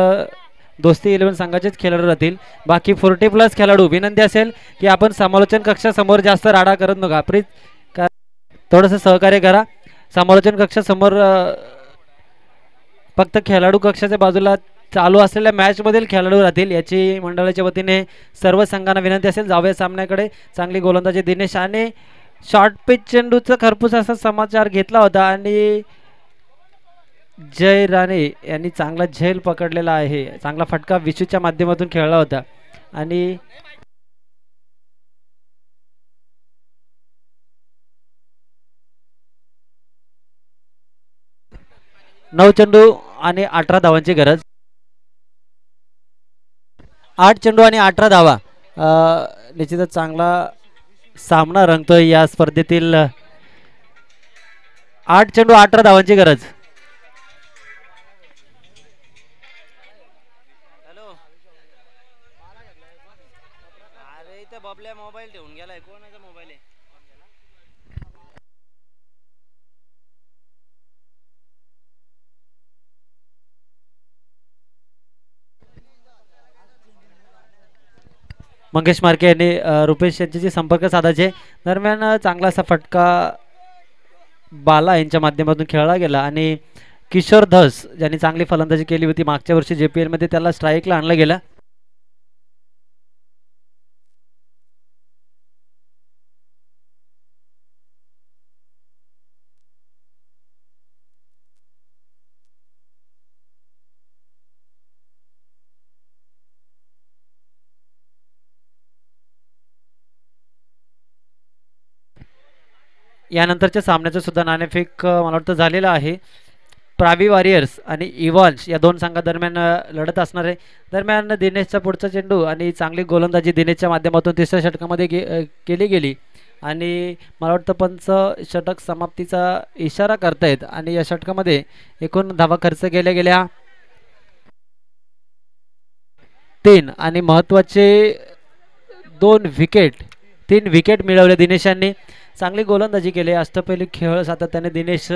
दोस्ती 11 संघाचेच खेळाडू राहतील. बाकी 40+ खेळाडू विनंती असेल की आपण समालोचन कक्षासमोर जास्त राडा करत नका. प्लीज थोडंसं सहकार्य करा. समालोचन कक्षासमोर फक्त खेळाडू कक्षाच्या बाजूला चालू असलेल्या मॅचमधील खेळाडू राहतील याची मंडळाच्या वतीने सर्व संघांना विनंती असेल. जाऊया सामन्याकडे. चांगली गोलंदाजी दिनेश आणि शॉर्ट पिच चेंडूचा खरपूस असा समाचार घेतला होता आणि जय राणे यांनी चांगला झेल पकडलेला आहे. चांगला फटका विशूच्या माध्यमातून खेळला होता आणि नऊ चेंडू आणि 18 धावांची गरज. 8 चेंडू आणि 18 धावा. निश्चितच चांगला सामना रंगतोय या स्पर्धेतील. 8 चेंडू 18 धावांची गरज. हॅलो अरे इथे बबल्या मोबाईल ठेवून गेलाय. कोणाचा मोबाईल आहे? मंगेश मार्के यांनी रुपेश यांच्याशी संपर्क साधायचे. दरम्यान चांगला असा फटका बाला यांच्या माध्यमातून खेळला गेला आणि किशोर धस ज्यांनी चांगली फलंदाजी केली होती मागच्या वर्षी JPL मध्ये त्याला स्ट्राईकला आणलं गेलं. यानंतरच्या सामन्याचं सुद्धा नाणेफेक मला वाटतं झालेलं आहे. प्रावी वॉरियर्स आणि इव्हान्स या दोन संघादरम्यान लढत असणार आहे. दरम्यान दिनेशचा पुढचा चेंडू आणि चांगली गोलंदाजी दिनेशच्या माध्यमातून तिसऱ्या षटकामध्ये केली गेली आणि मला वाटतं पंच षटक समाप्तीचा इशारा करतायत आणि या षटकामध्ये एकूण धावा खर्च केल्या गेल्या 3 आणि महत्त्वाचे 3 विकेट मिळवले दिनेशांनी. चांगली गोलंदाजी केली. अष्टपैलू खेळ सातत्याने दिनेश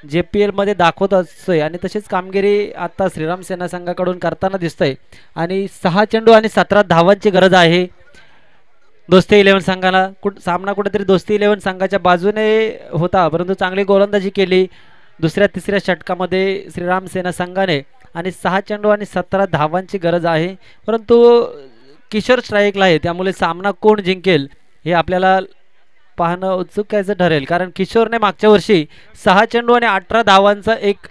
JPL मध्ये दाखवत असतोय आणि तशीच कामगिरी आता श्रीराम सेना संघाकडून करताना दिसतंय आणि 6 चेंडू आणि 17 धावांची गरज आहे दोस्ती 11 संघाला. सामना कुठेतरी दोस्ती 11 संघाच्या बाजूने होता परंतु चांगली गोलंदाजी केली दुसऱ्या तिसऱ्या षटकामध्ये श्रीराम सेना संघाने आणि 6 चेंडू आणि 17 धावांची गरज आहे. परंतु किशोर स्ट्राईकला आहे त्यामुळे सामना कोण जिंकेल हे आपल्याला पाहणं उत्सुकाचं ठरेल कारण किशोरने मागच्या वर्षी 6 चेंडू आणि 18 धावांचा एक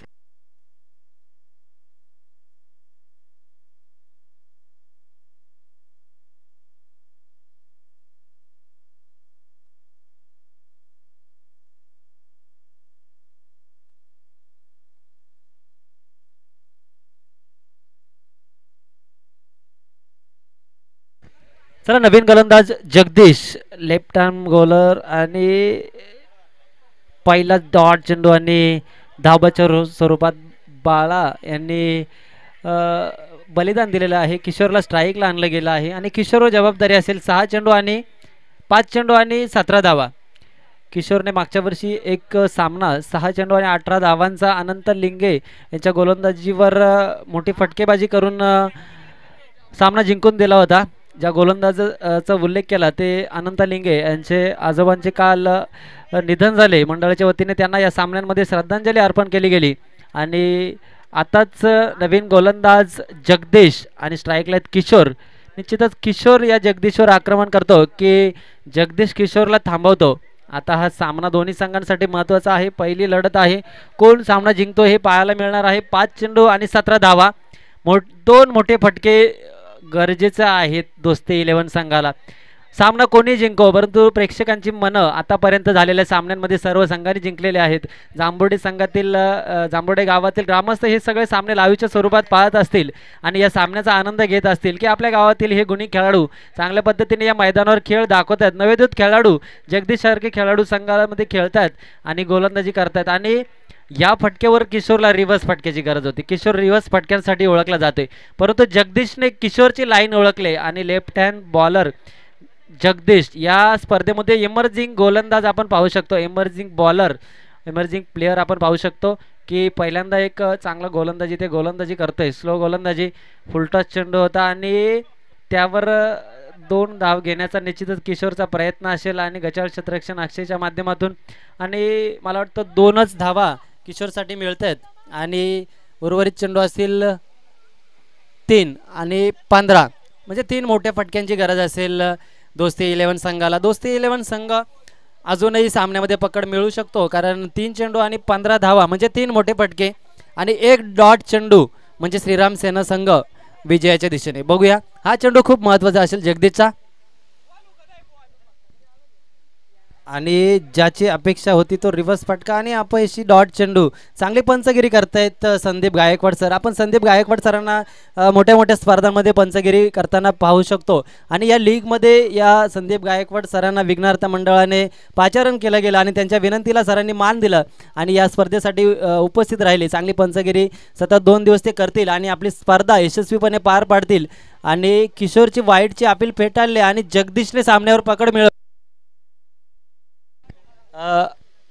चला नवीन गोलंदाज जगदीश लेफ्ट आर्म बॉलर आणि पहिला डॉट चेंडू आणि धाबाच्या स्वरूपात बाळा यांनी बलिदान दिलेलं आहे. किशोरला स्ट्राईकला आणलं गेलं आहे आणि किशोरवर जबाबदारी असेल 5 चेंडू आणि 17 धावा. किशोरने मागच्या वर्षी एक सामना 6 चेंडू आणि 18 धावांचा अनंत लिंगे यांच्या गोलंदाजीवर मोठी फटकेबाजी करून सामना जिंकून दिला होता. ज्या गोलंदाजाचा उल्लेख केला ते अनंत लिंगे यांचे आजोबांचे काल निधन झाले. मंडळाच्या वतीने त्यांना या सामन्यांमध्ये श्रद्धांजली अर्पण केली गेली आणि आताच नवीन गोलंदाज जगदीश आणि स्ट्राईकला किशोर. निश्चितच किशोर या जगदीशवर आक्रमण करतो की जगदीश किशोरला थांबवतो. आता हा सामना दोन्ही संघांसाठी महत्त्वाचा आहे. पहिली लढत आहे. कोण सामना जिंकतो हे पाहायला मिळणार आहे. 5 चेंडू आणि 17 धावा. 2 मोठे फटके गरजेचे आहेत दोस्ती 11 संघाला. सामना कोणी जिंको परंतु प्रेक्षकांची मनं आतापर्यंत झालेल्या सामन्यांमध्ये सर्व संघांनी जिंकलेले आहेत. जांभोडे गावातील ग्रामस्थ हे सगळे सामने लाईव्हच्या स्वरूपात पाहत असतील आणि या सामन्याचा आनंद घेत असतील की आपल्या गावातील हे गुणी खेळाडू चांगल्या पद्धतीने या मैदानावर खेळ दाखवत आहेत. नवोदित खेळाडू जगदीश सारखे खेळाडू संघामध्ये खेळतात आणि गोलंदाजी करतात आणि या फटक्यावर किशोरला रिव्हर्स फटक्याची गरज होती. किशोर रिव्हर्स फटक्यांसाठी ओळखला जाते परंतु जगदीशने किशोरची लाईन ओळखले आणि लेफ्ट हँड बॉलर जगदीश या स्पर्धेमध्ये इमर्जिंग गोलंदाज आपण पाहू शकतो. इमर्जिंग बॉलर इमर्जिंग प्लेअर आपण पाहू शकतो की पहिल्यांदा एक चांगला गोलंदाजी ते गोलंदाजी करतोय, स्लो गोलंदाजी, फुलटॉस चेंडू होता आणि त्यावर 2 धाव घेण्याचा निश्चितच किशोरचा प्रयत्न असेल आणि गचाळ क्षेत्ररक्षण अक्षयच्या माध्यमातून आणि मला वाटतं 2च धावा किशोरसाठी मिळत आहेत आणि उर्वरित चेंडू असतील 3 आणि 15 म्हणजे 3 मोठ्या फटक्यांची गरज असेल दोस्ती 11 संघाला. दोस्ती 11 संघ अजूनही सामन्यामध्ये पकड मिळू शकतो कारण 3 चेंडू आणि 15 धावा म्हणजे 3 मोठे फटके आणि 1 डॉट चेंडू म्हणजे श्रीराम सेना संघ विजयाच्या दिशेने. बघूया, हा चेंडू खूप महत्त्वाचा असेल जगदीशचा आणि ज्याची अपेक्षा होती तो रिव्हर्स फटका आणि अपयशी डॉट चेंडू. चांगली पंचगिरी करतायत संदीप गायकवाड सर. आपण संदीप गायकवाड सरांना मोठ्या मोठ्या स्पर्धांमध्ये पंचगिरी करताना पाहू शकतो आणि या लीगमध्ये या संदीप गायकवाड सरांना विघ्नार्थ मंडळाने पाचारण केलं गेलं आणि त्यांच्या विनंतीला सरांनी मान दिलं आणि या स्पर्धेसाठी उपस्थित राहिले. चांगली पंचगिरी सतत 2 दिवस ते करतील आणि आपली स्पर्धा यशस्वीपणे पार पाडतील आणि किशोरची वाईटची अपील फेटाळली आणि जगदीशने सामन्यावर पकड मिळवली.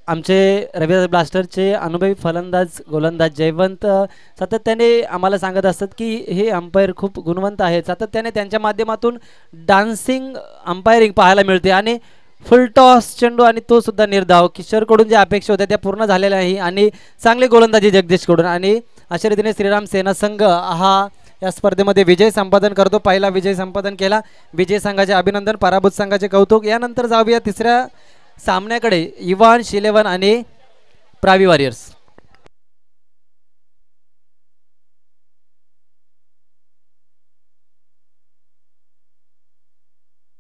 आमचे रविवार ब्लास्टरचे अनुभवी फलंदाज गोलंदाज जयवंत सातत्याने आम्हाला सांगत असतात की हे अंपायर खूप गुणवंत आहेत. सातत्याने त्यांच्या माध्यमातून डान्सिंग अंपायरिंग पाहायला मिळते आणि फुल टॉस चेंडू आणि तो सुद्धा निर्धाव. किशोरकडून ज्या अपेक्षा होत्या त्या पूर्ण झालेल्या नाही आणि चांगली गोलंदाजी जगदीशकडून आणि अशा रीतीने श्रीराम सेना संघ हा या स्पर्धेमध्ये विजय संपादन करतो. पहिला विजय संपादन केला. विजय संघाचे अभिनंदन, पराभूत संघाचे कौतुक. यानंतर जाऊया तिसऱ्या सामन्याकडे, इव्हान 11 आणि प्रावी वॉरियर्स.